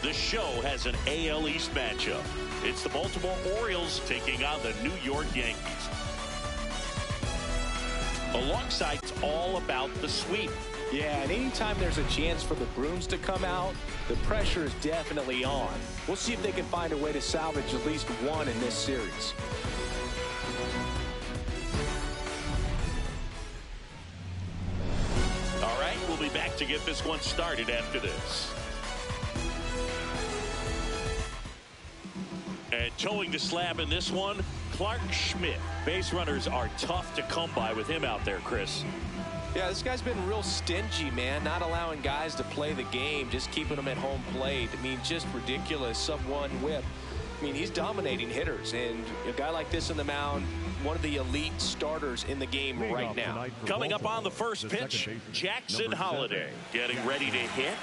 The Show has an AL East matchup. It's the Baltimore Orioles taking on the New York Yankees. Alongside, it's all about the sweep. Yeah, and anytime there's a chance for the Bruins to come out, the pressure is definitely on. We'll see if they can find a way to salvage at least one in this series. All right, we'll be back to get this one started after this. And towing the slab in this one, Clarke Schmidt. Base runners are tough to come by with him out there, Chris. Yeah, this guy's been real stingy, man. Not allowing guys to play the game, just keeping them at home plate. I mean, just ridiculous. Sub-1 whip. I mean, he's dominating hitters. And a guy like this on the mound, one of the elite starters in the game right now. Coming up on the first pitch, Jackson Holliday getting ready to hit.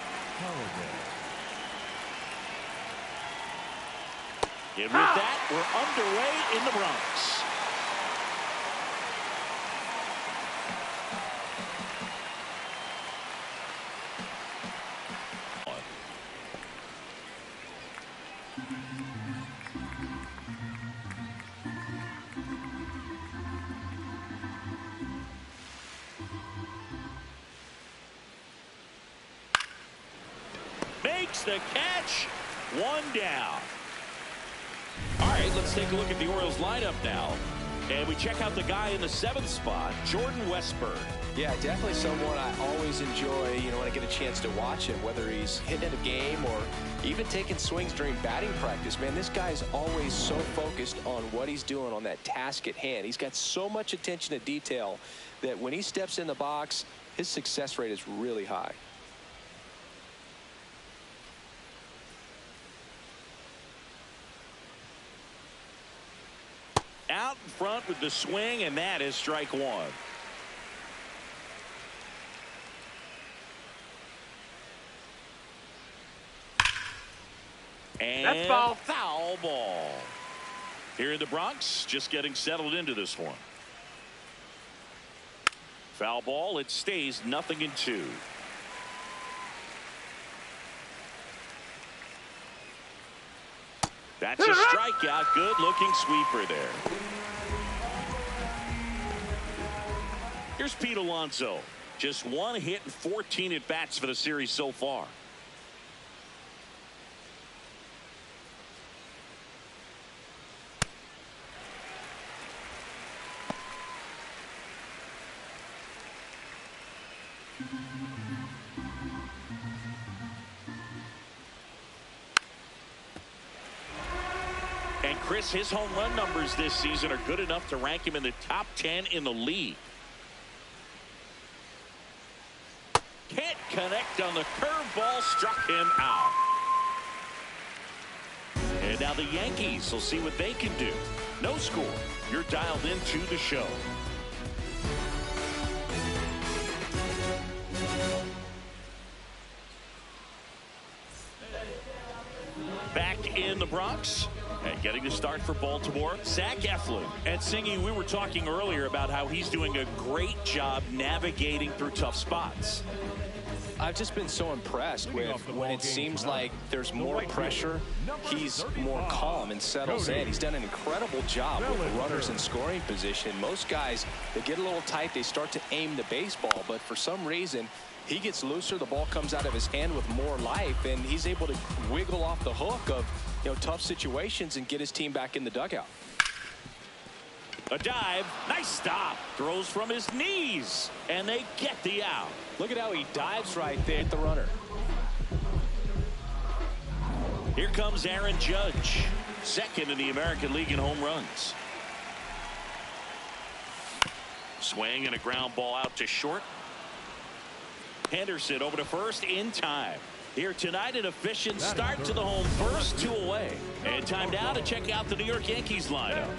And with that, we're underway in the Bronx. Makes the catch. One down. All right, let's take a look at the Orioles lineup now. And we check out the guy in the 7th spot, Jordan Westburg. Yeah, definitely someone I always enjoy, when I get a chance to watch him, whether he's hitting a game or even taking swings during batting practice. Man, this guy is always so focused on what he's doing on that task at hand. He's got so much attention to detail that when he steps in the box, his success rate is really high. Out in front with the swing, and that is strike one. And that's ball. Foul ball. Here in the Bronx, just getting settled into this one. Foul ball. It stays 0-2. That's a strikeout. Good looking sweeper there. Here's Pete Alonso. Just 1 hit and 14 at bats for the series so far. And Chris, his home run numbers this season are good enough to rank him in the top 10 in the league. Can't connect on the curveball, struck him out. And now the Yankees will see what they can do. No score. You're dialed into the show. Back in the Bronx. And getting the start for Baltimore, Zach Eflin. And Singy, we were talking earlier about how he's doing a great job navigating through tough spots. I've just been so impressed with when it seems like there's more pressure, he's more calm and settles in. He's done an incredible job with runners in scoring position. Most guys, they get a little tight, they start to aim the baseball, but for some reason, he gets looser, the ball comes out of his hand with more life, and he's able to wiggle off the hook of tough situations and get his team back in the dugout. A dive, nice stop, throws from his knees, and they get the out. Look at how he dives right there at the runner. Here comes Aaron Judge, second in the American League in home runs. Swing and a ground ball out to short. Henderson over to first in time. Here tonight, an efficient start to the home first, 2 away. And time now to check out the New York Yankees lineup.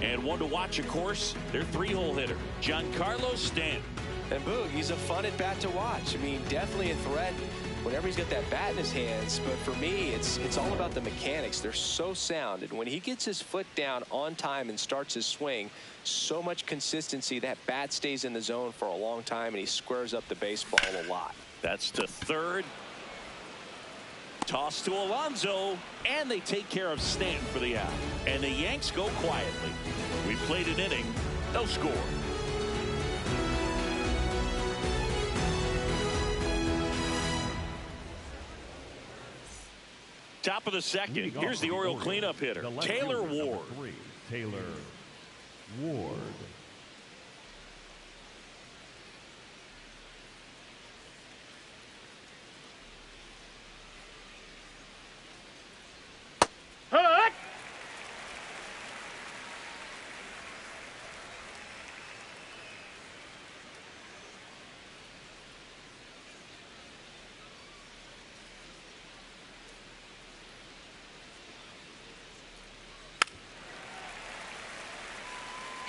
And one to watch, of course, their 3-hole hitter, Giancarlo Stanton. And Boog, he's a fun at bat to watch. I mean, definitely a threat whenever he's got that bat in his hands. But for me, it's all about the mechanics. They're so sound. And when he gets his foot down on time and starts his swing, so much consistency, that bat stays in the zone for a long time, and he squares up the baseball a lot. That's to third. Toss to Alonso, and they take care of Stanton for the out. And the Yanks go quietly. We played an inning, no score. Top of the second. Here's the Oriole cleanup hitter, Taylor Ward. Taylor Ward.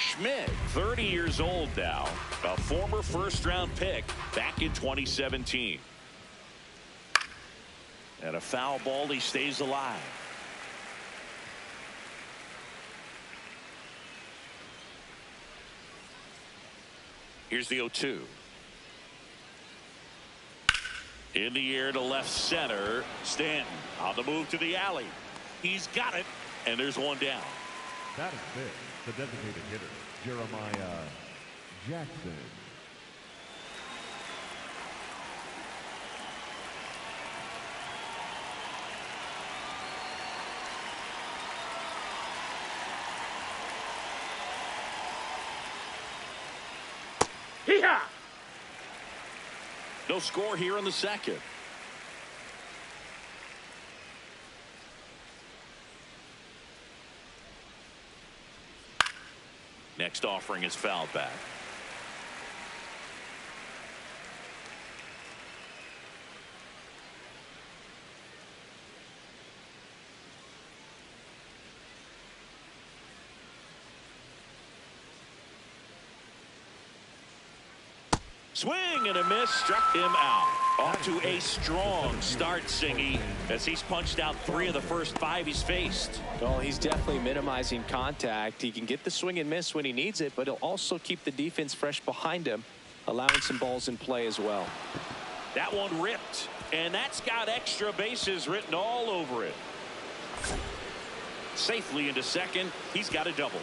Schmidt, 30 years old now, a former first-round pick back in 2017. And a foul ball, he stays alive. Here's the 0-2. In the air to left center. Stanton on the move to the alley. He's got it, and there's one down. That is big. The designated hitter, Jeremiah Jackson. Hee-haw! No score here in the second. Next offering is fouled back. Swing and a miss, struck him out. Off to a strong start, Singy, as he's punched out 3 of the first 5 he's faced. Well, he's definitely minimizing contact. He can get the swing and miss when he needs it, but he'll also keep the defense fresh behind him, allowing some balls in play as well. That one ripped, and that's got extra bases written all over it. Safely into second. He's got a double.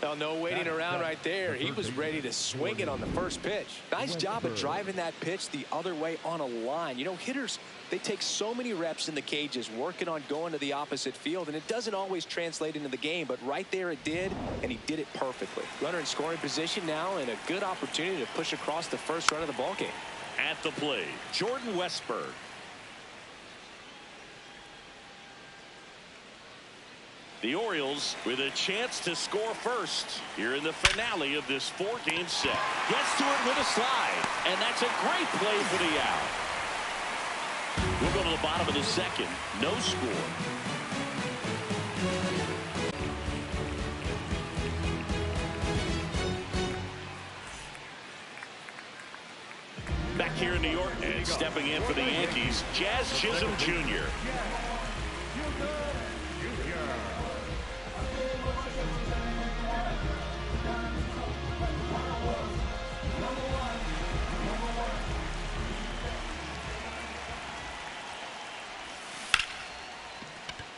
Well, no waiting around right there. He was ready to swing it on the first pitch. Nice job of driving that pitch the other way on a line. You know, hitters, they take so many reps in the cages working on going to the opposite field, and it doesn't always translate into the game, but right there it did, and he did it perfectly. Runner in scoring position now, and a good opportunity to push across the first run of the ballgame. At the plate, Jordan Westburg. The Orioles with a chance to score first here in the finale of this 4-game set. Gets to it with a slide, and that's a great play for the out. We'll go to the bottom of the second. No score. Back here in New York, and stepping in for the Yankees, Jazz Chisholm Jr.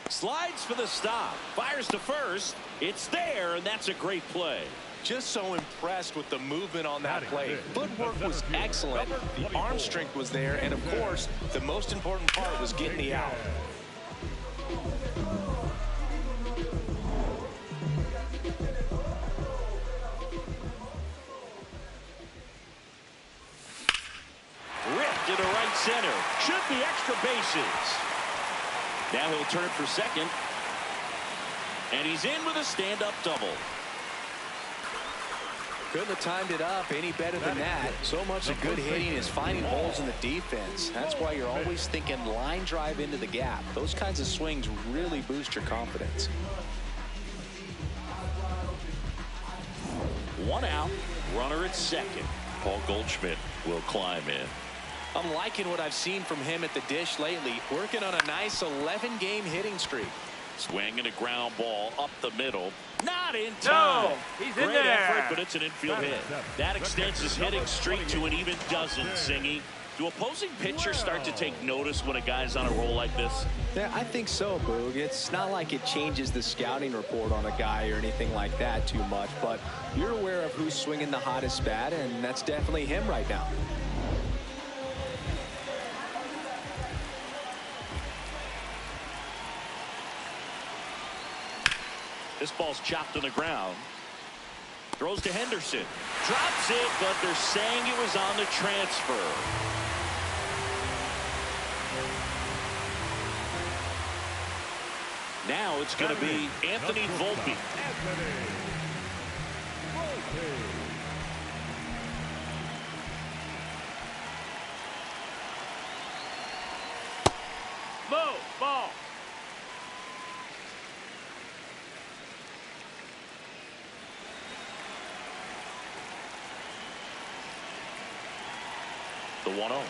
Slides for the stop. Fires to first. It's there, and that's a great play. Just so impressed with the movement on that play. Footwork was excellent. The arm strength was there, and of course, the most important part was getting the out. Ripped into right center. Should be extra bases. Now he'll turn for second. And he's in with a stand-up double. Couldn't have timed it up any better than that. So much of good hitting is finding holes in the defense. That's why you're always thinking line drive into the gap. Those kinds of swings really boost your confidence. One out. Runner at second. Paul Goldschmidt will climb in. I'm liking what I've seen from him at the dish lately. Working on a nice 11-game hitting streak. Swing and a ground ball up the middle. Not in time. No, he's Great in there. effort, but it's an infield hit. That extends his hitting streak to an even dozen, Singy. Do opposing pitchers start to take notice when a guy's on a roll like this? Yeah, I think so, Boog. It's not like it changes the scouting report on a guy or anything like that too much, but you're aware of who's swinging the hottest bat, and that's definitely him right now. This ball's chopped to the ground. Throws to Henderson. Drops it, but they're saying it was on the transfer. Now it's going to be Anthony Volpe. Ball. The 1-0.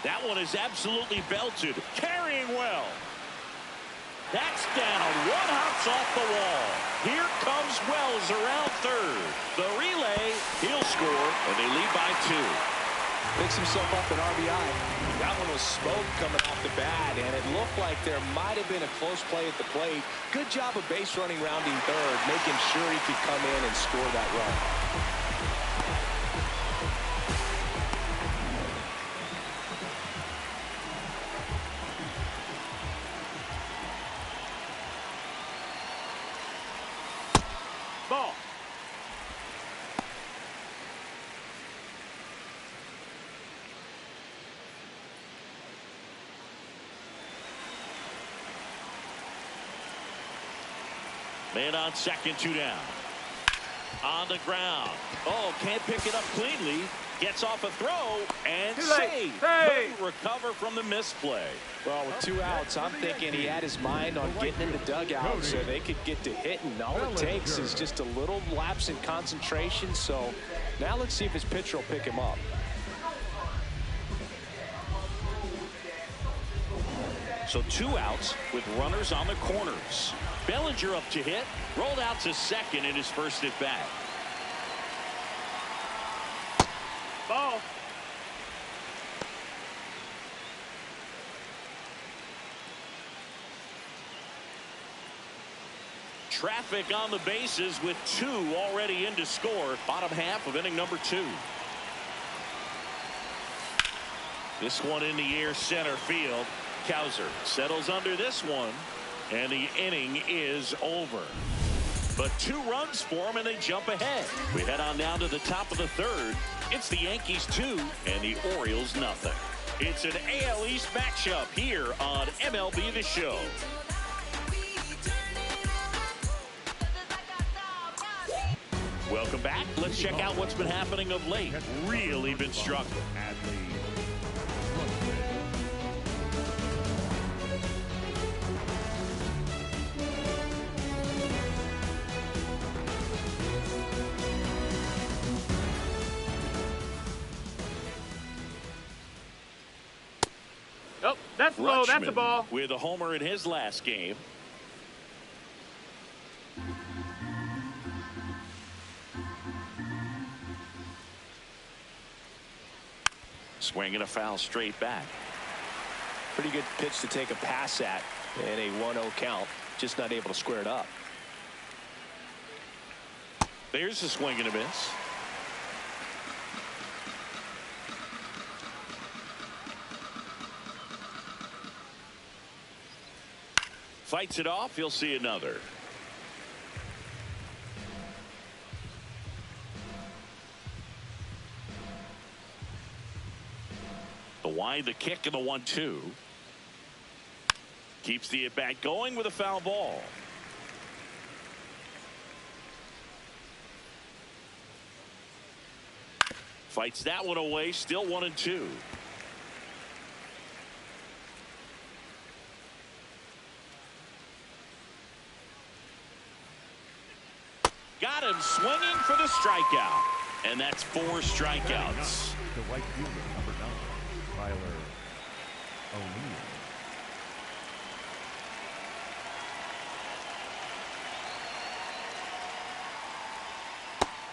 That one is absolutely belted. Carrying well. That's down. One hops off the wall. Here comes Wells around third. The relay. He'll score, and they lead by 2. Picks himself up an RBI. That one was smoke coming off the bat, and it looked like there might have been a close play at the plate. Good job of base running rounding third, making sure he could come in and score that run. Ball. Man on second, 2 down. On the ground. Oh, can't pick it up cleanly. Gets off a throw and saved. Couldn't recover from the misplay. Well, with 2 outs, I'm thinking he had his mind on getting in the dugout so they could get to hitting. All it takes is just a little lapse in concentration. So now let's see if his pitcher will pick him up. So 2 outs with runners on the corners. Bellinger up to hit. Rolled out to second in his first at bat. Ball. Traffic on the bases with 2 already in to score. Bottom half of inning number 2. This one in the air, center field. Cowser settles under this one, and the inning is over. But 2 runs for him, and they jump ahead. We head on down to the top of the 3rd. It's the Yankees 2 and the Orioles nothing. It's an AL East matchup here on MLB The Show. Welcome back. Let's check out what's been happening of late. Really been struggling. Oh, that's low. That's a ball. With a homer in his last game. Swinging a foul straight back. Pretty good pitch to take a pass at in a 1-0 count. Just not able to square it up. There's a swing and a miss. Fights it off. He'll see another. The wide, the kick, and the 1-2. Keeps the at-bat going with a foul ball. Fights that one away. Still 1-2. Got him swinging for the strikeout. And that's 4 strikeouts. The right fielder, number 9, Tyler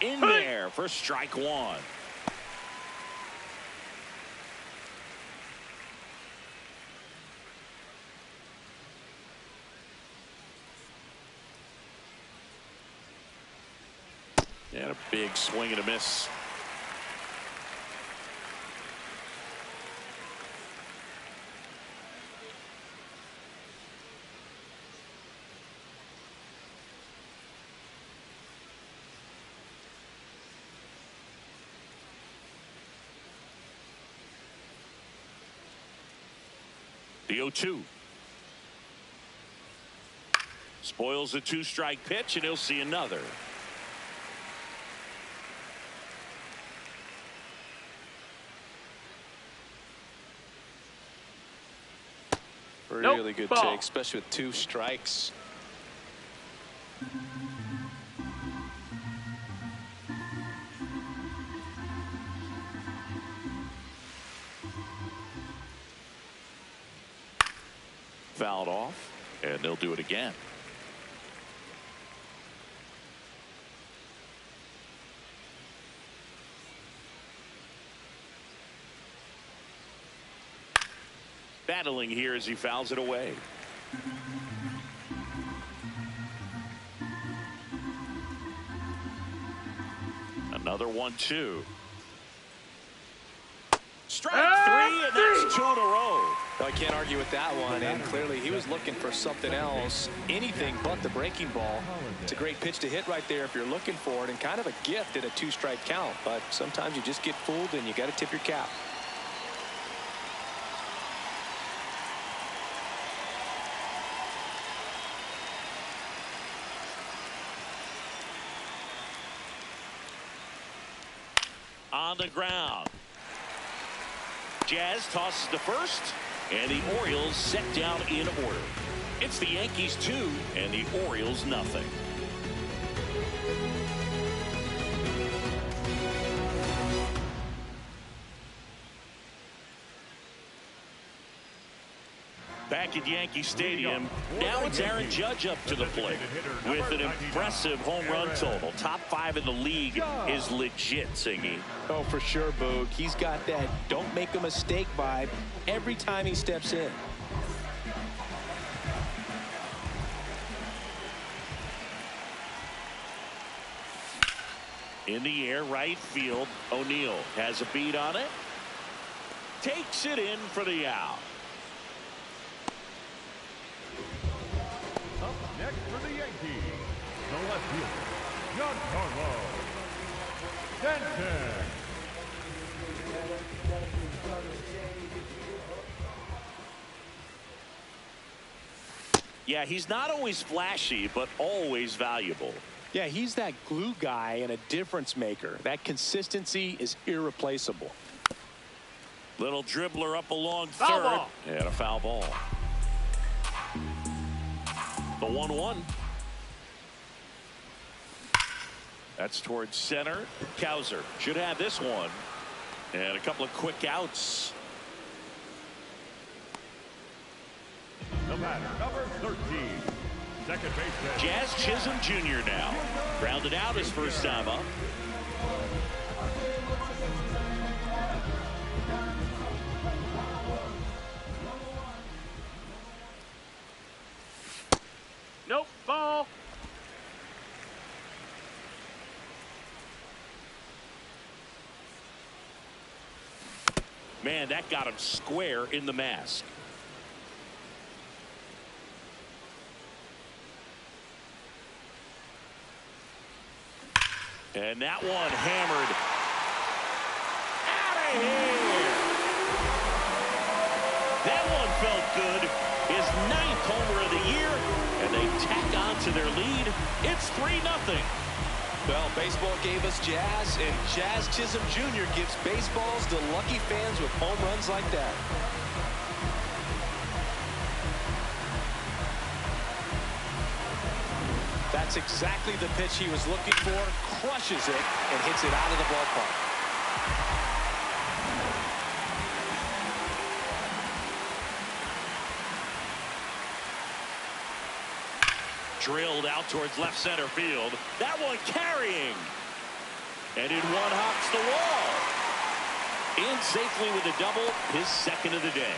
O'Neill. In there for strike 1. And a big swing and a miss. The 0-2. Spoils a 2-strike pitch, and he'll see another. Really good take, especially with 2 strikes. Fouled off, and they'll do it again. Battling here as he fouls it away. Another 1-2. Strike 3, and that's 2 in a row. I can't argue with that one, and clearly he was looking for something else, anything but the breaking ball. It's a great pitch to hit right there if you're looking for it, and kind of a gift at a 2-strike count, but sometimes you just get fooled and you got to tip your cap. On the ground. Jazz tosses to first, and the Orioles set down in order. It's the Yankees 2 and the Orioles nothing. Back at Yankee Stadium, now it's Aaron Judge up to the plate with an impressive home run total. Top 5 in the league is legit, Singy. Oh, for sure, Boog. He's got that don't make a mistake vibe every time he steps in. In the air, right field. O'Neill has a beat on it. Takes it in for the out. Up next for the Yankees, the left fielder, Giancarlo Stanton. Yeah, he's not always flashy, but always valuable. Yeah, he's that glue guy and a difference maker. That consistency is irreplaceable. Little dribbler up along Foul third. ball. And a foul ball. The 1-1. That's towards center. Cowser should have this one. And a couple of quick outs. The batter, number 13, second baseman. Jazz Chisholm Jr. now. Grounded out his first time up. Nope, ball. Man, that got him square in the mask. And that one hammered out of here. That one felt good. His 9th homer of the year, and they tack on to their lead. It's 3-0. Well, baseball gave us Jazz, and Jazz Chisholm Jr. gives baseballs to lucky fans with home runs like that. That's exactly the pitch he was looking for. Crushes it and hits it out of the ballpark. Drilled out towards left center field. That one carrying. And in one hops the wall. In safely with a double, his second of the day.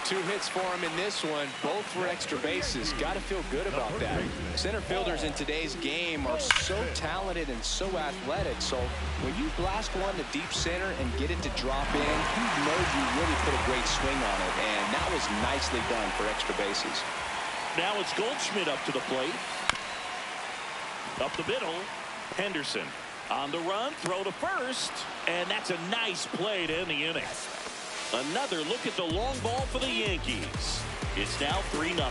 2 hits for him in this one, both for extra bases. Got to feel good about that. Center fielders in today's game are so talented and so athletic. So when you blast one to deep center and get it to drop in, you know you really put a great swing on it. And that was nicely done for extra bases. Now it's Goldschmidt up to the plate. Up the middle, Henderson on the run, throw to first, and that's a nice play to end the inning. Another look at the long ball for the Yankees. It's now 3-0.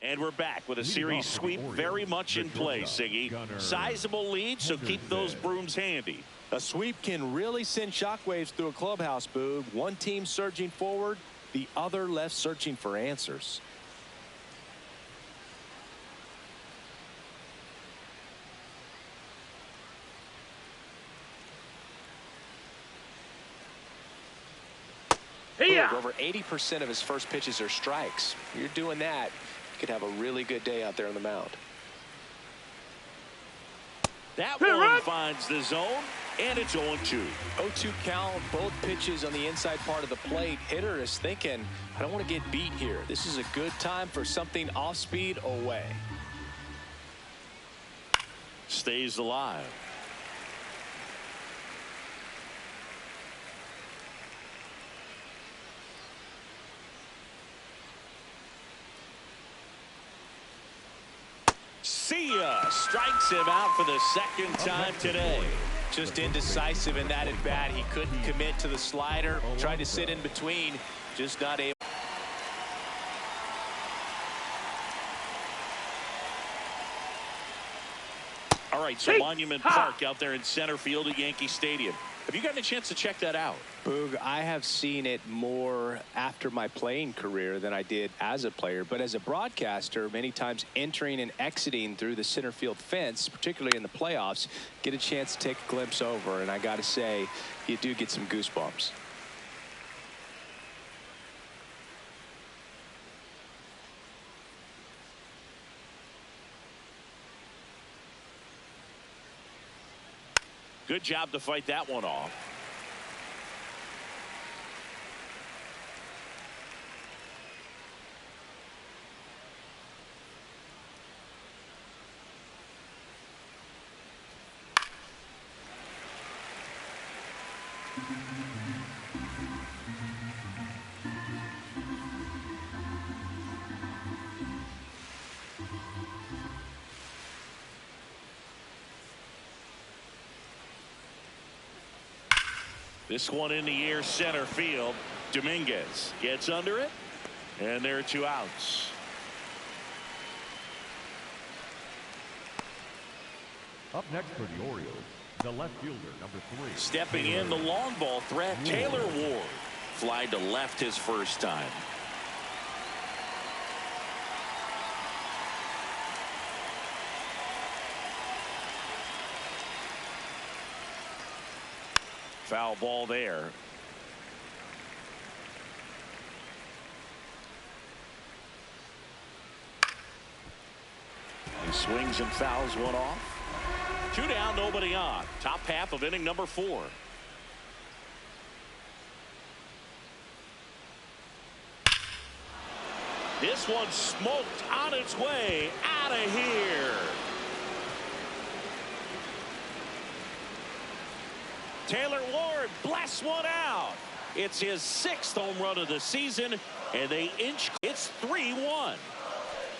And we're back with a series sweep very much in play, Siggy. Sizable lead, so keep those brooms handy. A sweep can really send shockwaves through a clubhouse, Boog. One team surging forward, the other left searching for answers. Boog, over 80% of his first pitches are strikes. You're doing that, you could have a really good day out there on the mound. That one finds the zone, and it's 0-2. 0-2 count, both pitches on the inside part of the plate. Hitter is thinking, I don't want to get beat here. This is a good time for something off speed away. Stays alive. See ya. Strikes him out for the second time today. Just indecisive in that at bat. He couldn't commit to the slider. Tried to sit in between. Just not able. All right, so Monument Park out there in center field at Yankee Stadium. Have you gotten a chance to check that out? Boog, I have seen it more after my playing career than I did as a player. But as a broadcaster, many times entering and exiting through the center field fence, particularly in the playoffs, get a chance to take a glimpse over. And I got to say, you do get some goosebumps. Good job to fight that one off. This one in the air, center field. Dominguez gets under it, and there are 2 outs. Up next for the Orioles, the left fielder, number 3. Stepping in, the long ball threat, Taylor Ward. Fly to left his first time. Foul ball there. He swings and fouls one off. 2 down, nobody on. Top half of inning number 4. This one smoked on its way out of here. Taylor Ward blasts one out. It's his 6th home run of the season, and they inch. It's 3-1.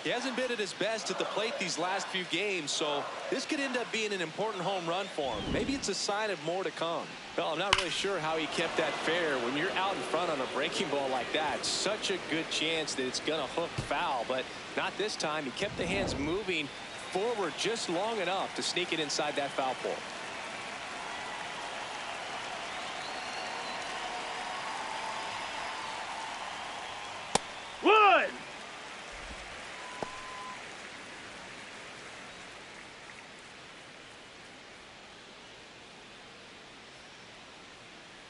He hasn't been at his best at the plate these last few games, so this could end up being an important home run for him. Maybe it's a sign of more to come. Well, I'm not really sure how he kept that fair. When you're out in front on a breaking ball like that, such a good chance that it's going to hook foul, but not this time. He kept the hands moving forward just long enough to sneak it inside that foul pole. One.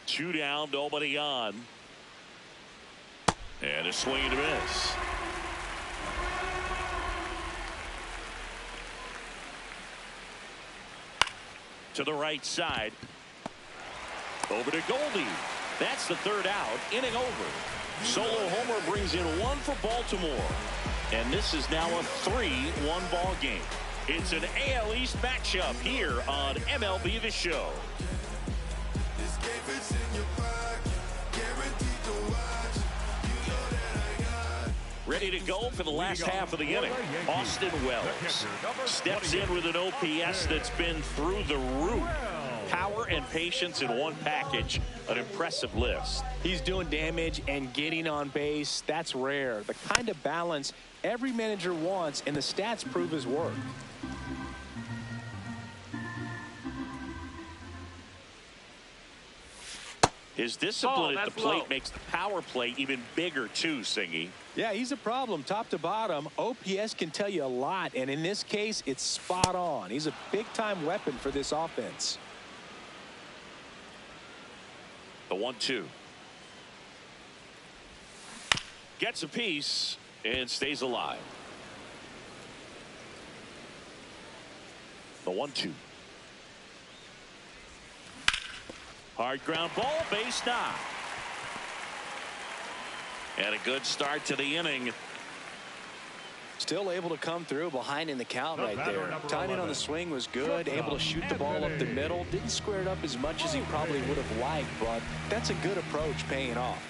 Two down, nobody on. And a swing and a miss. To the right side. Over to Goldie. That's the third out. Inning over. Solo homer brings in one for Baltimore. And this is now a 3-1 ball game. It's an AL East matchup here on MLB The Show. Ready to go for the last half of the inning. Austin Wells steps in with an OPS that's been through the roof. Power and patience in one package. An impressive list. He's doing damage and getting on base. That's rare. The kind of balance every manager wants, and the stats prove his work. His discipline at the plate makes the power play even bigger too, Singy. Yeah, he's a problem top to bottom. OPS can tell you a lot, and in this case, it's spot on. He's a big-time weapon for this offense. The 1-2. Gets a piece and stays alive. The 1-2. Hard ground ball, base knock. And a good start to the inning. Still able to come through behind in the count right there. Timing on the swing was good. Able to shoot the ball up the middle. Didn't square it up as much as he probably would have liked, but that's a good approach paying off.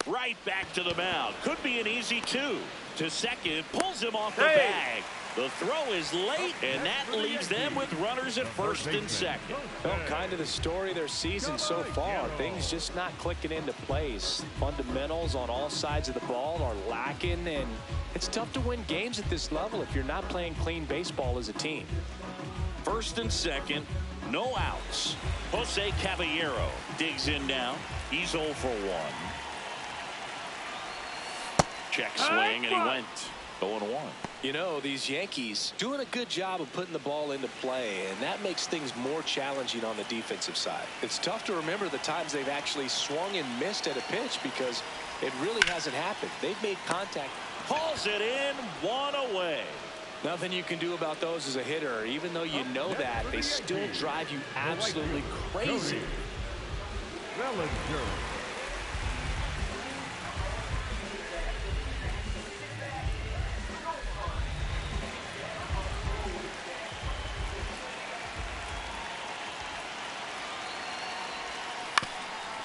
Right back to the mound. Could be an easy 2. To second, pulls him off the bag. The throw is late, and that leaves them with runners at first and second. Well, kind of the story of their season so far. Things just not clicking into place. Fundamentals on all sides of the ball are lacking, and it's tough to win games at this level if you're not playing clean baseball as a team. First and second, no outs. Jose Caballero digs in now. He's 0 for 1. Check swing, and he went 0-1. You know, these Yankees doing a good job of putting the ball into play, and that makes things more challenging on the defensive side. It's tough to remember the times they've actually swung and missed at a pitch because it really hasn't happened. They've made contact. Hauls it in, 1 away. Nothing you can do about those as a hitter. Even though you know that, they still drive you absolutely crazy.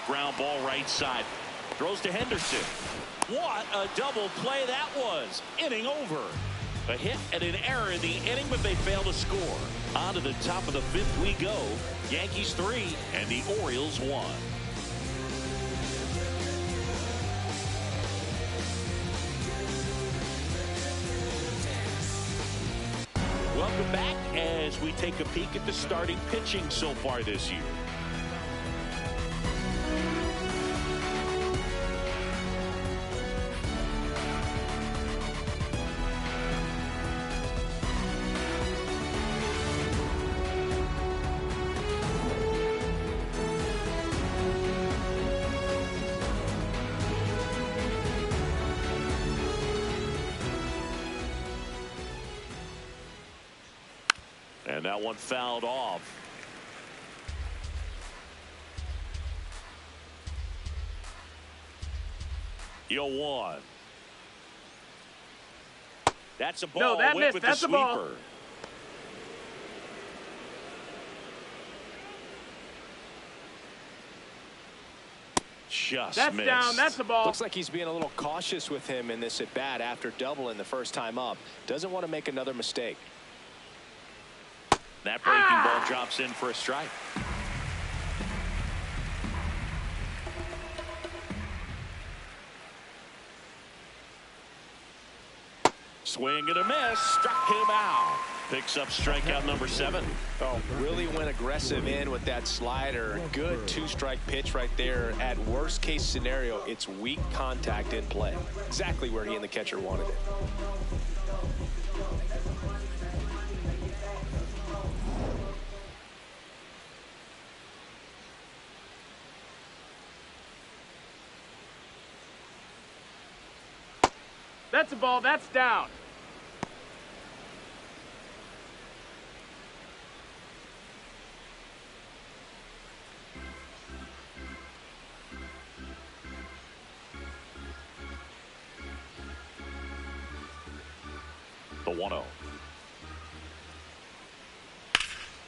Ground ball right side. Throws to Henderson. What a double play that was. Inning over. A hit and an error in the inning, but they fail to score. On to the top of the 5th we go. Yankees 3 and the Orioles 1. Welcome back as we take a peek at the starting pitching so far this year. And that one fouled off. Yo, 1. That's a ball. No, that missed. That's a ball. Just that's missed. Down. That's a ball. Looks like he's being a little cautious with him in this at bat after doubling the first time up. Doesn't want to make another mistake. That breaking ball drops in for a strike. Swing and a miss. Struck him out. Picks up strikeout number 7. Oh, really went aggressive in with that slider. Good 2-strike pitch right there. At worst case scenario, it's weak contact in play. Exactly where he and the catcher wanted it. That's a ball. That's down. The 1-0.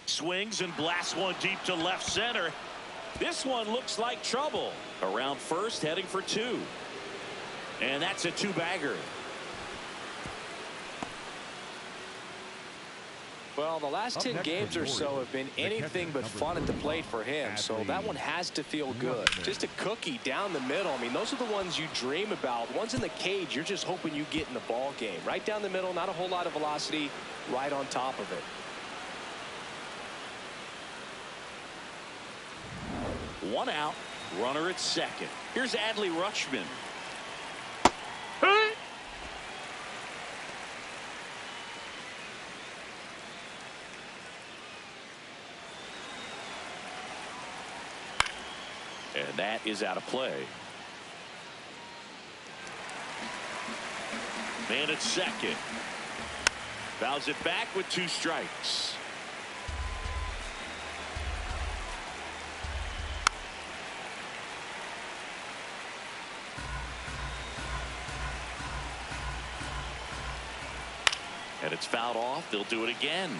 Swings and blasts one deep to left center. This one looks like trouble. Around first, heading for 2. And that's a 2-bagger. Well, the last 10 games or so have been anything but fun at the plate for him, so that one has to feel good. Just a cookie down the middle. I mean, those are the ones you dream about. Ones in the cage, you're just hoping you get in the ball game. Right down the middle, not a whole lot of velocity, right on top of it. One out, runner at second. Here's Adley Rutschman. And that is out of play. Man at second. Fouls it back with 2 strikes. And it's fouled off. They'll do it again.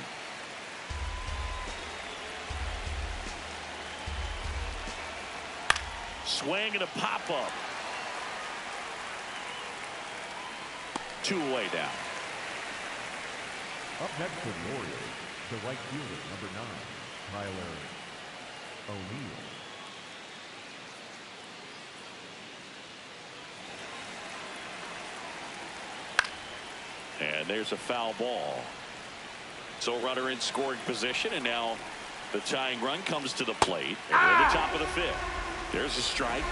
Swing and a pop-up. 2 away now. Up next for the Orioles, the right fielder, number 9, Tyler O'Neill. And there's a foul ball. So runner in scoring position, and now the tying run comes to the plate. And we're at the top of the 5th. There's a strike.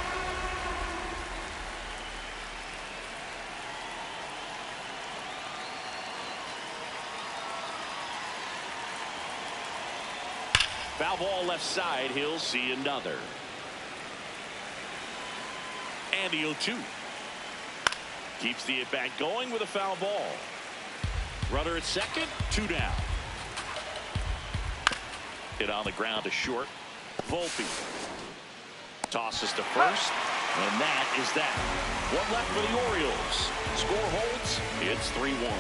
Foul ball left side. He'll see another. And the 0-2. Keeps the at-bat going with a foul ball. Runner at second, 2 down. Hit on the ground to short. Volpe tosses to first, and that is that. One left for the Orioles. Score holds. It's 3-1.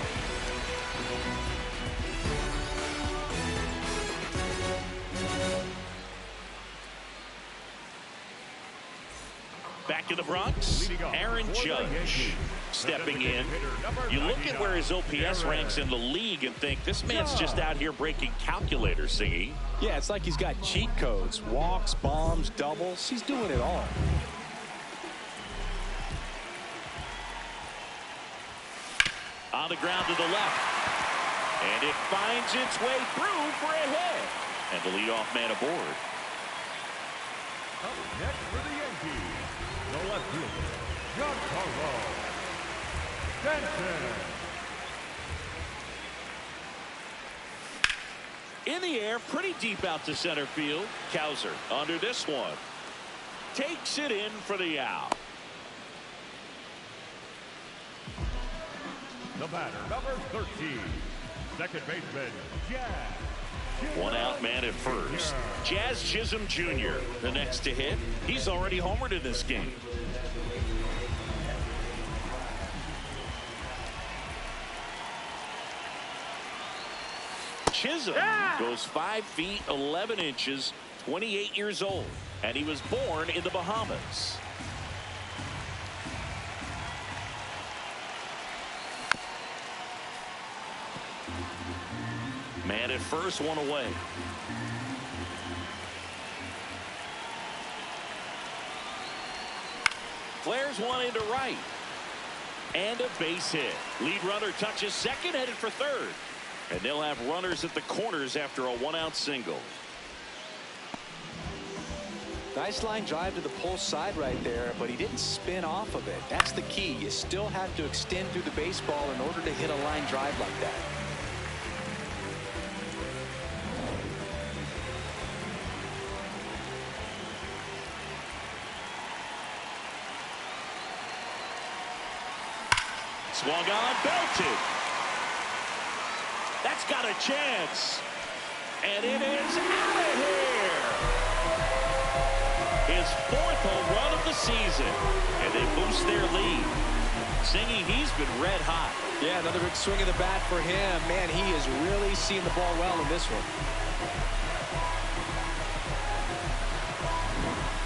Back in the Bronx, Aaron Judge stepping in. You look at where his OPS ranks in the league and think this man's just out here breaking calculators, Singy. Yeah, it's like he's got cheat codes. Walks, bombs, doubles. He's doing it all. On the ground to the left. And it finds its way through for a hit. And the leadoff man aboard. Up next for the Yankees, the left fielder, Giancarlo Stanton. In the air, pretty deep out to center field. Cowser under this one. Takes it in for the out. The batter, number 13, second baseman, Jazz. One out man at first. Jazz Chisholm Jr. the next to hit. He's already homered in this game. Chisholm goes 5 feet 11 inches, 28 years old, and he was born in the Bahamas. Man at first, one away. Flares one into right. And a base hit. Lead runner touches second, headed for third. And they'll have runners at the corners after a 1-out single. Nice line drive to the pull side right there, but he didn't spin off of it. That's the key. You still have to extend through the baseball in order to hit a line drive like that. Swung on, belted. That's got a chance. And it is out of here. His 4th home run of the season. And they boost their lead. Singy, he's been red hot. Yeah, another big swing of the bat for him. Man, he is really seeing the ball well in this one.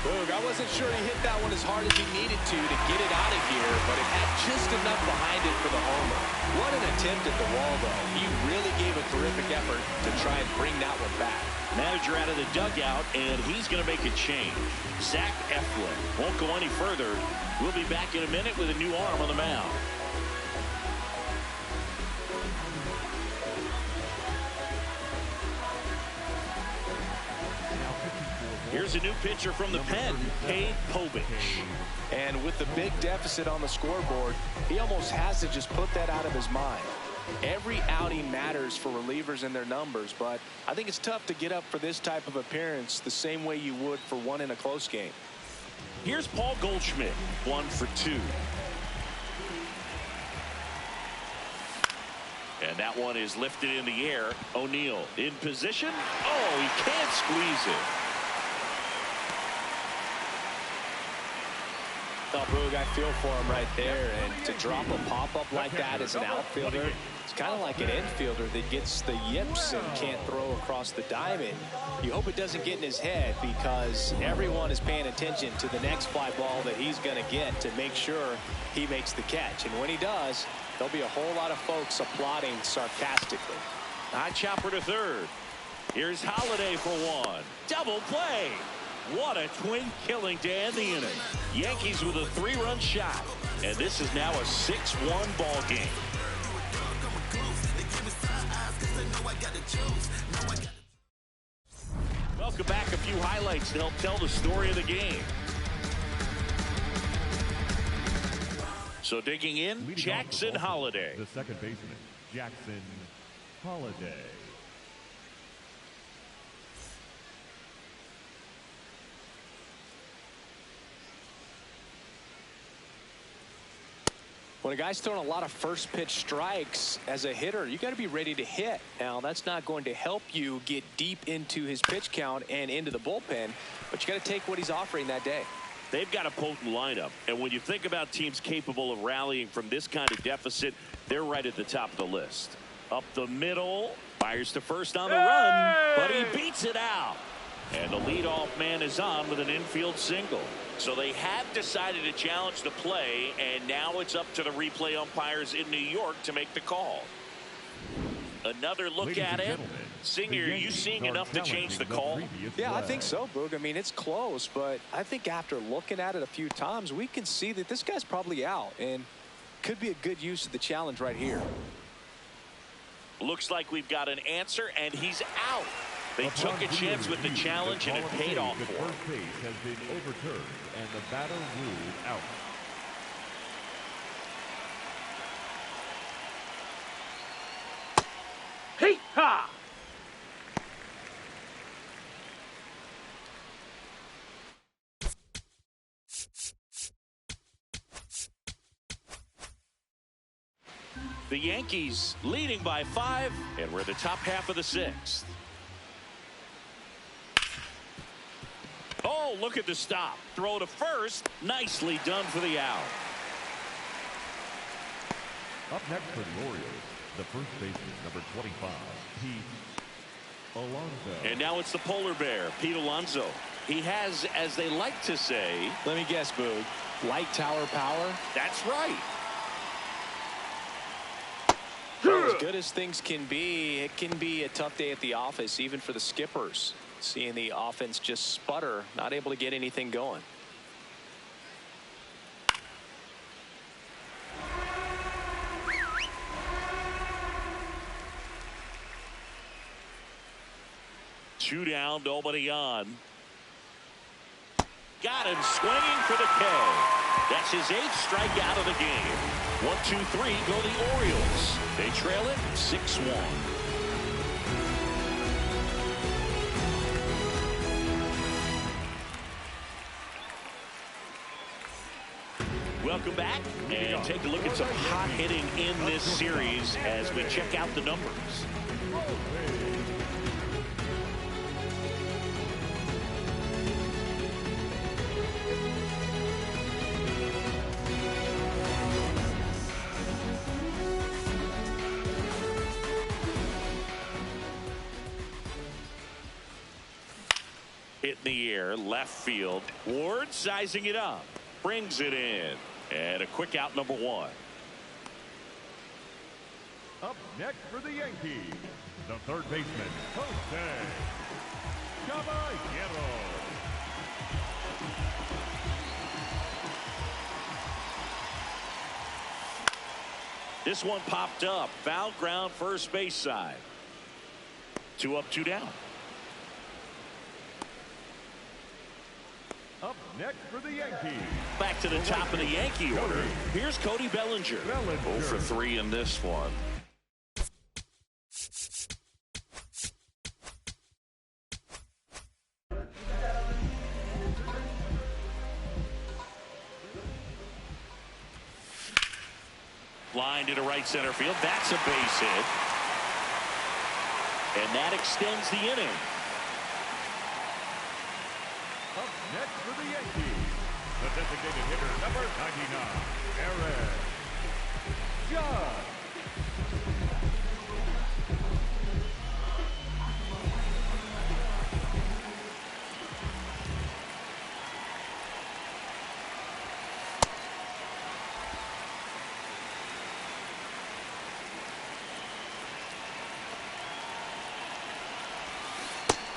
Boog, I wasn't sure he hit that one as hard as he needed to get it out of here, but it had just enough behind it for the homer. What an attempt at the wall, though. He really gave a terrific effort to try and bring that one back. Manager out of the dugout, and he's going to make a change. Zach Eflin won't go any further. We'll be back in a minute with a new arm on the mound. Here's a new pitcher from the pen, Cade Povich. And with the big deficit on the scoreboard, he almost has to just put that out of his mind. Every outing matters for relievers and their numbers, but I think it's tough to get up for this type of appearance the same way you would for one in a close game. Here's Paul Goldschmidt, 1 for 2. And that one is lifted in the air. O'Neill in position. Oh, he can't squeeze it. Oh, Boog, I feel for him right there. And to drop a pop-up like that as an outfielder, it's kind of like an infielder that gets the yips and can't throw across the diamond. You hope it doesn't get in his head, because everyone is paying attention to the next fly ball that he's going to get to make sure he makes the catch. And when he does, there'll be a whole lot of folks applauding sarcastically. High chopper to third. Here's Holiday for 1. Double play. What a twin killing to end the inning. Yankees with a 3-run shot. And this is now a 6-1 ball game. Welcome back. A few highlights to help tell the story of the game. So digging in, Jackson Holiday. The second baseman, Jackson Holiday. When a guy's throwing a lot of first pitch strikes as a hitter, you got to be ready to hit. Now, that's not going to help you get deep into his pitch count and into the bullpen, but you got to take what he's offering that day. They've got a potent lineup, and when you think about teams capable of rallying from this kind of deficit, they're right at the top of the list. Up the middle, fires to first on the run, but he beats it out. And the leadoff man is on with an infield single. So they have decided to challenge the play, and now it's up to the replay umpires in New York to make the call. Another look at it. Singer, are you seeing enough to change the call? Yeah, I think so, Boog. I mean, it's close, but I think after looking at it a few times, we can see that this guy's probably out, and could be a good use of the challenge right here. Looks like we've got an answer, and he's out. They took a chance with the challenge, and it paid off for them. The first base has been overturned, and the batter ruled out. Hey, ha! The Yankees leading by 5, and we're the top half of the 6th. Oh, look at the stop. Throw to first. Nicely done for the out. Up next for the Orioles, the first baseman, number 25, Pete Alonso. And now it's the polar bear, Pete Alonso. He has, as they like to say, let me guess, Boog, light tower power? That's right. Well, as good as things can be, it can be a tough day at the office, even for the skippers. Seeing the offense just sputter, not able to get anything going. Two down, nobody on. Got him swinging for the K. That's his 8th strikeout of the game. 1-2-3 go the Orioles. They trail it 6-1. Welcome back, and take a look at some hot hitting in this series as we check out the numbers. Hit in the air, left field. Ward sizing it up. Brings it in. And a quick out, number 1. Up next for the Yankees, the third baseman, Jose Caballero. This one popped up. Foul ground, first base side. 2 up, 2 down. Up next for the Yankees. Back to the top of the Yankee order. Here's Cody Bellinger. 0 for 3 in this one. Line into right center field. That's a base hit. And that extends the inning. Up next for the Yankees, the designated hitter, number 99, Aaron Judge.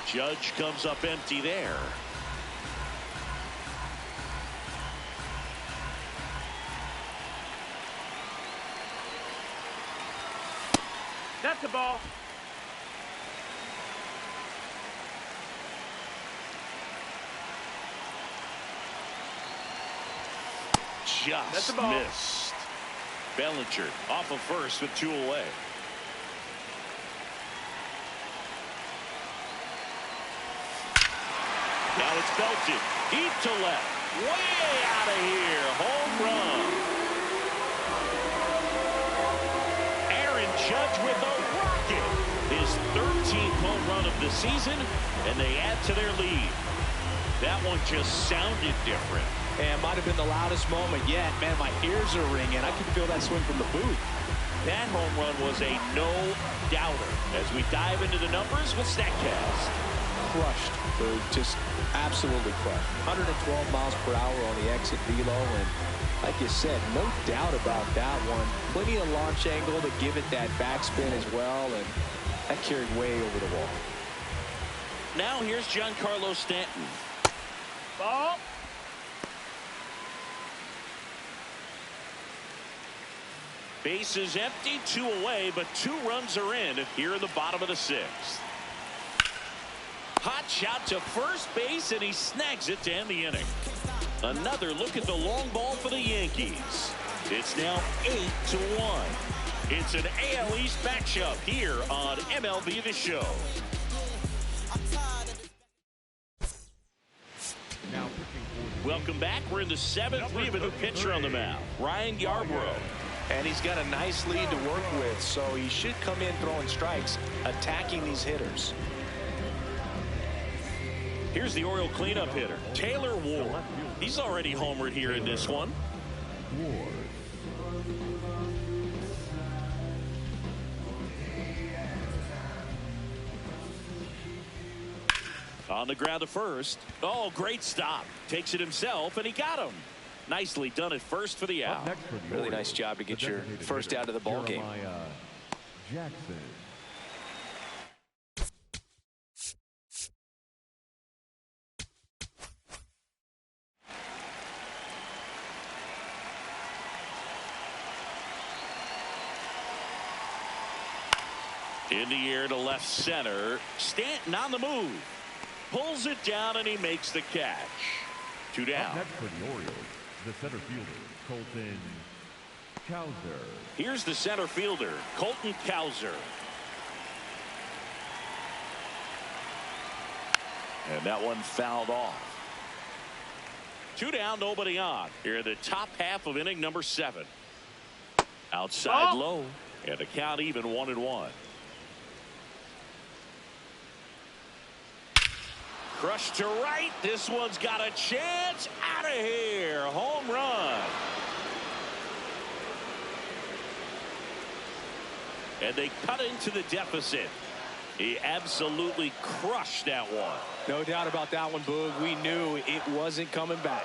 Judge comes up empty there. That's the ball. Just missed. Bellinger off of first with 2 away. Now it's belted deep to left, way out of here. Home run. Aaron Judge with a rocket, his 13th home run of the season, and they add to their lead. That one just sounded different. And might have been the loudest moment yet. Man, my ears are ringing. I can feel that swing from the booth. That home run was a no-doubter. As we dive into the numbers with StatCast. Crushed, dude. Just absolutely crushed. 112 miles per hour on the exit velo, and like you said, no doubt about that one. Plenty of launch angle to give it that backspin as well, and that carried way over the wall. Now here's Giancarlo Stanton. Ball. Base is empty, 2 away, but 2 runs are in here in the bottom of the 6th. Hot shot to first base, and he snags it to end the inning. Another look at the long ball for the Yankees. It's now 8-1. It's an AL East matchup here on MLB The Show. Welcome back. We're in the 7th. We have a new pitcher on the mound, Ryan Yarbrough. And he's got a nice lead to work with, so he should come in throwing strikes, attacking these hitters. Here's the Oriole cleanup hitter, Taylor Ward. He's already homered here in this one. Ward. On the ground to first. Oh, great stop. Takes it himself, and he got him. Nicely done at first for the out. Really nice job to get your first out of the ball game. Jackson. In the air to left center. Stanton on the move. Pulls it down, and he makes the catch. 2 down. Up next for the Orioles, the center fielder, Colton Cowser. Here's the center fielder, Colton Cowser. And that one fouled off. 2 down, nobody on. Here in the top half of inning number 7. Outside low, and the count even 1-1. Crushed to right. This one's got a chance. Out of here. Home run. And they cut into the deficit. He absolutely crushed that one. No doubt about that one, Boog. We knew it wasn't coming back.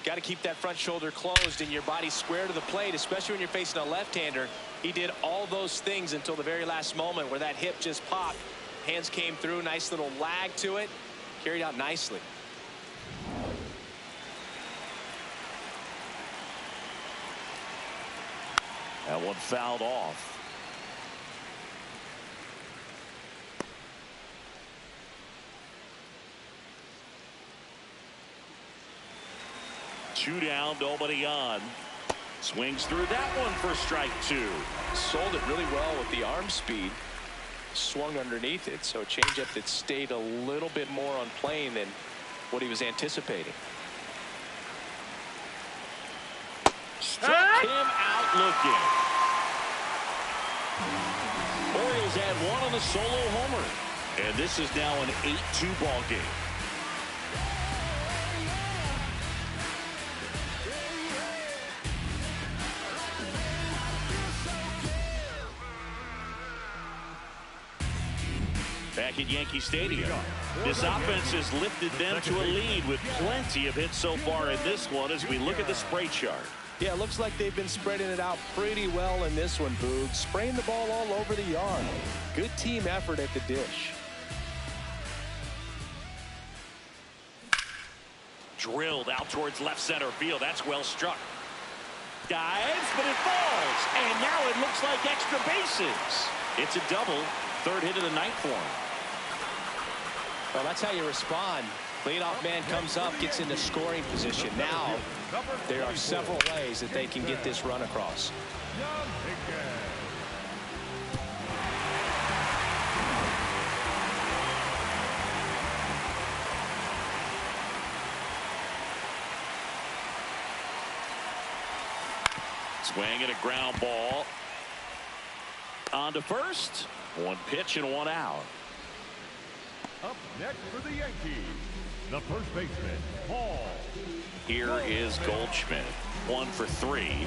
Got to keep that front shoulder closed and your body square to the plate, especially when you're facing a left-hander. He did all those things until the very last moment where that hip just popped. Hands came through, nice little lag to it, carried out nicely. That one fouled off. 2 down, nobody on. Swings through that one for strike 2. Sold it really well with the arm speed. Swung underneath it, so a changeup that stayed a little bit more on plane than what he was anticipating. Struck him out looking. Orioles had 1 on the solo homer. And this is now an 8-2 ball game. Back at Yankee Stadium, this offense has lifted them to a lead with plenty of hits so far in this one as we look at the spray chart. Yeah, it looks like they've been spreading it out pretty well in this one, Boog. Spraying the ball all over the yard. Good team effort at the dish. Drilled out towards left center field. That's well struck. Dives, but it falls. And now it looks like extra bases. It's a double. 3rd hit of the night for him. Well, that's how you respond. Leadoff man comes up, gets into scoring position. Now, there are several ways that they can get this run across. Swing and a ground ball. On to first. 1 pitch and 1 out. Up next for the Yankees, the first baseman, Paul. Here is Goldschmidt. 1 for 3.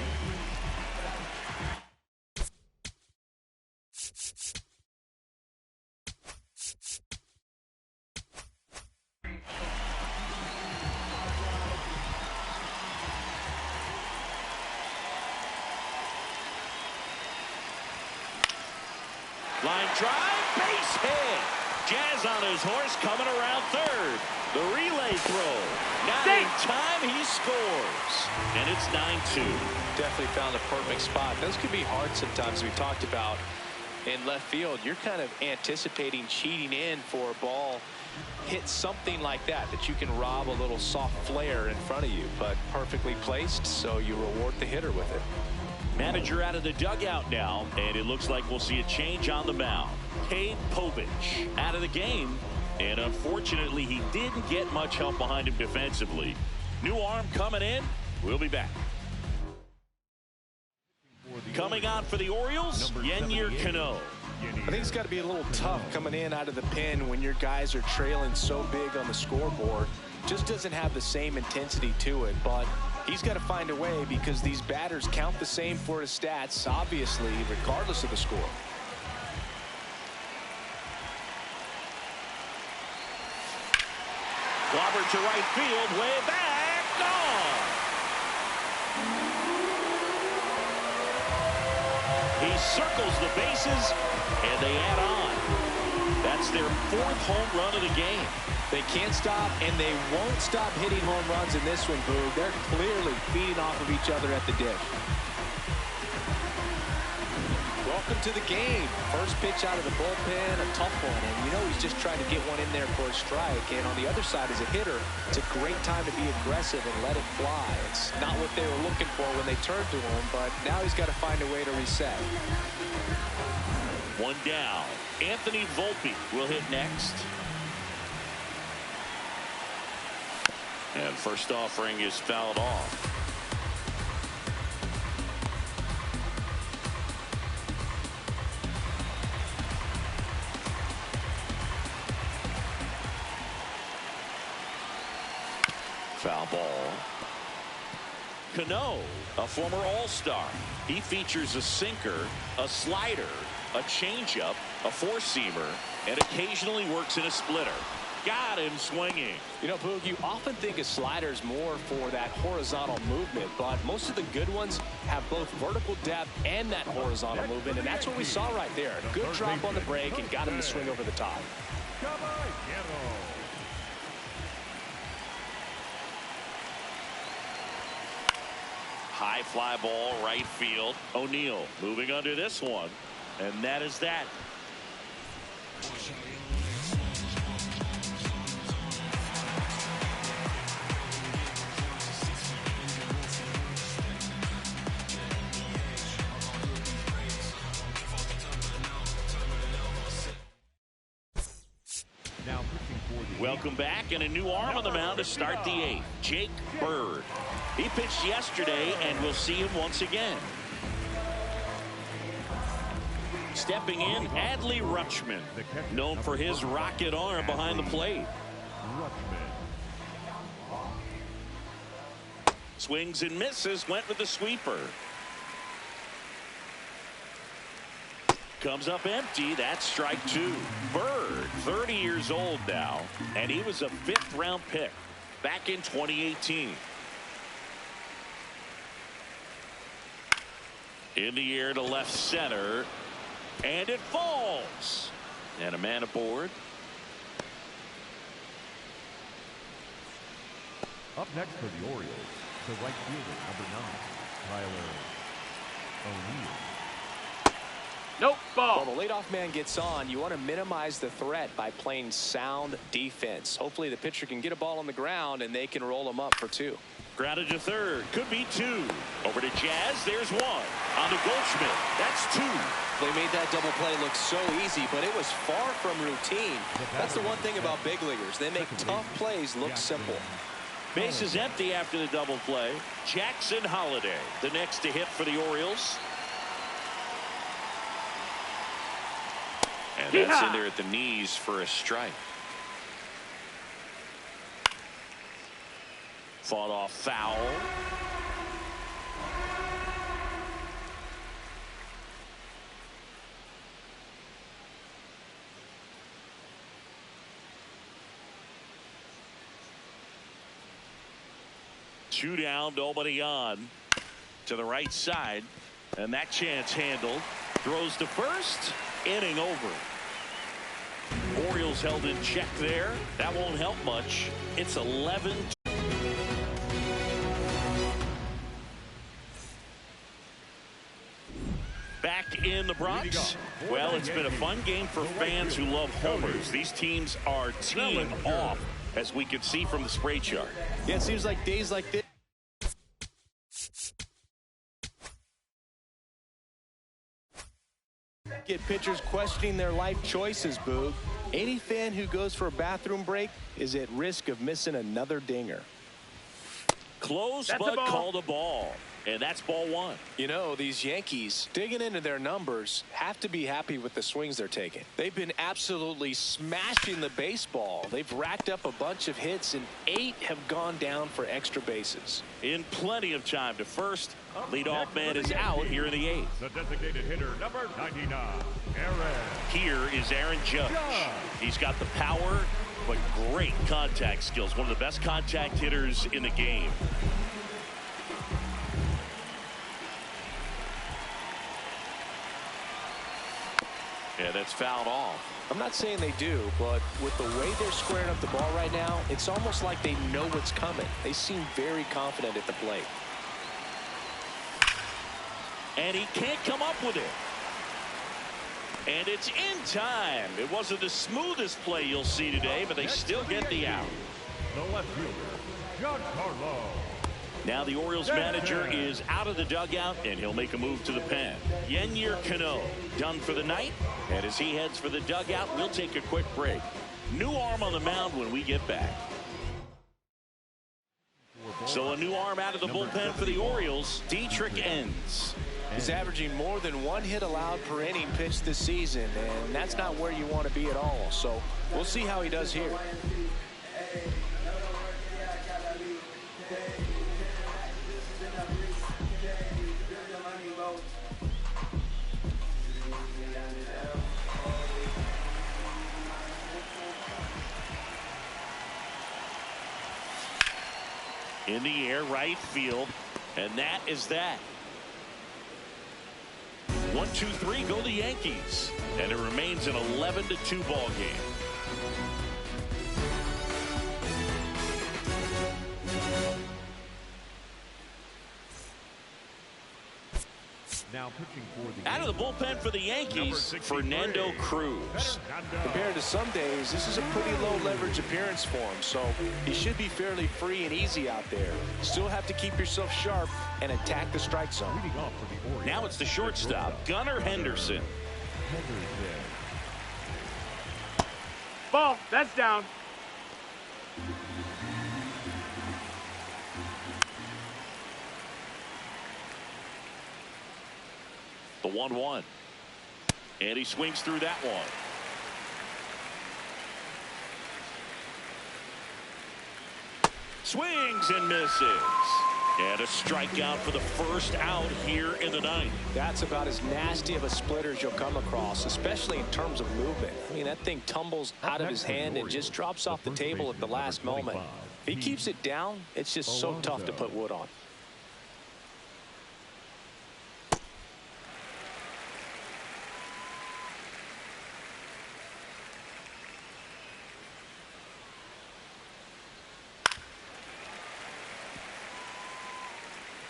Line drive, base hit. Jazz on his horse, coming around 3rd. The relay throw. Not in time, he scores. And it's 9-2. Definitely found a perfect spot. Those could be hard sometimes. We talked about in left field. You're kind of anticipating cheating in for a ball. Hit something like that you can rob a little soft flare in front of you. But perfectly placed, so you reward the hitter with it. Manager out of the dugout now, and it looks like we'll see a change on the mound. Cade Povich out of the game, and unfortunately he didn't get much help behind him defensively. New arm coming in. We'll be back. Coming on for the Orioles, Yennier Cano. I think it's got to be a little tough coming in out of the pen when your guys are trailing so big on the scoreboard. Just doesn't have the same intensity to it, but he's got to find a way because these batters count the same for his stats, obviously, regardless of the score. Clobbered to right field, way back, gone. He circles the bases, and they add on. That's their 4th home run of the game. They can't stop, and they won't stop hitting home runs in this one, Boog. They're clearly feeding off of each other at the dish. Welcome to the game. First pitch out of the bullpen, a tough one, and you know he's just trying to get one in there for a strike. And on the other side, as a hitter, it's a great time to be aggressive and let it fly. It's not what they were looking for when they turned to him, but now he's got to find a way to reset. 1 down. Anthony Volpe will hit next. And first offering is fouled off. Foul ball. Cano, a former All-Star. He features a sinker, a slider, a changeup, a four-seamer, and occasionally works in a splitter. Got him swinging. You know, Boog, you often think a slider is more for that horizontal movement, but most of the good ones have both vertical depth and that horizontal movement, and that's what we saw right there. Good drop on the break and got him to swing over the top. High fly ball, right field. O'Neill moving under this one, and that is that. Welcome back, and a new arm on the mound to start the eighth. Jake Bird. He pitched yesterday, and we'll see him once again. Stepping in, Adley Rutschman, known for his rocket arm behind the plate. Swings and misses, went with the sweeper. Comes up empty. That's strike two. Bird, 30 years old now, and he was a fifth-round pick back in 2018. In the air to left center, and it falls. And a man aboard. Up next for the Orioles, the right fielder, number 9, Tyler O'Neill. Nope, ball. Well, the leadoff man gets on. You want to minimize the threat by playing sound defense. Hopefully the pitcher can get a ball on the ground and they can roll him up for two. Grounded to third. Could be two. Over to Jazz. There's one. On to Goldschmidt. That's two. They made that double play look so easy, but it was far from routine. That's the one thing about big leaguers. They make tough plays look simple. Base is empty after the double play. Jackson Holliday, the next to hit for the Orioles. And that's in there at the knees for a strike. Fought off foul. Two down, nobody on. To the right side, and that chance handled. Throws to first. Inning over. Orioles held in check there. That won't help much. It's 11. Back in the Bronx. Well, it's been a fun game for fans who love homers. These teams are teeing off, as we can see from the spray chart. Yeah, it seems like days like this get pitchers questioning their life choices, Boog. Any fan who goes for a bathroom break is at risk of missing another dinger. Close, but called a ball. And that's ball one. You know, these Yankees, digging into their numbers, have to be happy with the swings they're taking. They've been absolutely smashing the baseball. They've racked up a bunch of hits, and 8 have gone down for extra bases. In plenty of time to first. Leadoff man is out here in the 8th. The designated hitter, number 99, Aaron. Here is Aaron Judge. He's got the power, but great contact skills. One of the best contact hitters in the game. Yeah, that's fouled off. I'm not saying they do, but with the way they're squaring up the ball right now, it's almost like they know what's coming. They seem very confident at the plate. And he can't come up with it. And it's in time. It wasn't the smoothest play you'll see today, but they still get the out. The left fielder, Giancarlo. Now the Orioles manager is out of the dugout, and he'll make a move to the pen. York Yankees done for the night, and as he heads for the dugout, we'll take a quick break. New arm on the mound when we get back. So a new arm out of the bullpen for the Orioles, Dietrich Enns. He's averaging more than 1 hit allowed per inning pitched this season, and that's not where you want to be at all. So we'll see how he does here. In the air, right field. And that is that. 1-2-3 go the Yankees. And it remains an 11-2 ball game. Now pitching for the out of the bullpen for the Yankees, Fernando Cruz. Compared to some days, this is a pretty low leverage appearance for him, so he should be fairly free and easy out there. Still have to keep yourself sharp and attack the strike zone. Now it's the shortstop, Gunnar Henderson. Ball. That's down. The 1-1. And he swings through that one. Swings and misses. And a strikeout for the first out here in the ninth. That's about as nasty of a splitter as you'll come across, especially in terms of movement. I mean, that thing tumbles out of his hand and just drops off the table at the last moment. If he keeps it down, it's just so tough to put wood on.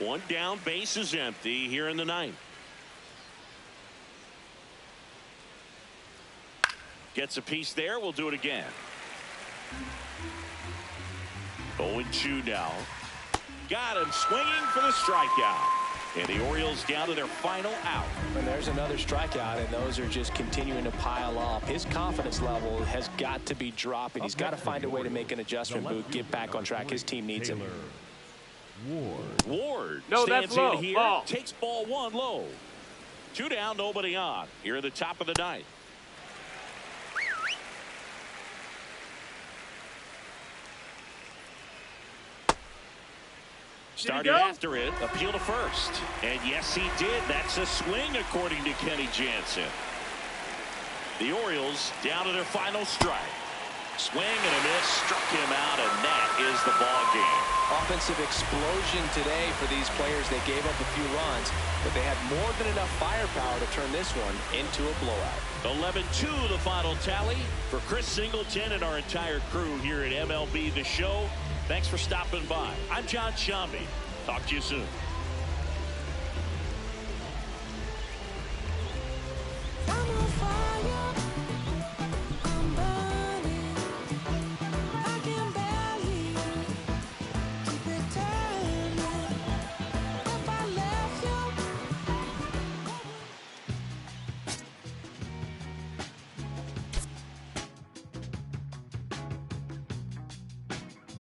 One down, base is empty here in the ninth. Gets a piece there. We'll do it again. 0-2 now. Got him swinging for the strikeout. And the Orioles down to their final out. And there's another strikeout, and those are just continuing to pile up. His confidence level has got to be dropping. He's got to find a way to make an adjustment, Boog, get back on track. His team needs him. Ward No, stands that's low. in here, Ball. takes ball one low. 2 down, nobody on. Here at the top of the ninth. Started after it, appeal to first. And yes, he did. That's a swing, according to Kenny Jansen. The Orioles down to their final strike. Swing and a miss, struck him out, and that is the ball game. Offensive explosion today for these players. They gave up a few runs, but they had more than enough firepower to turn this one into a blowout. 11-2 the final tally. For Chris Singleton and our entire crew here at MLB The Show, thanks for stopping by. I'm John Shambi. Talk to you soon.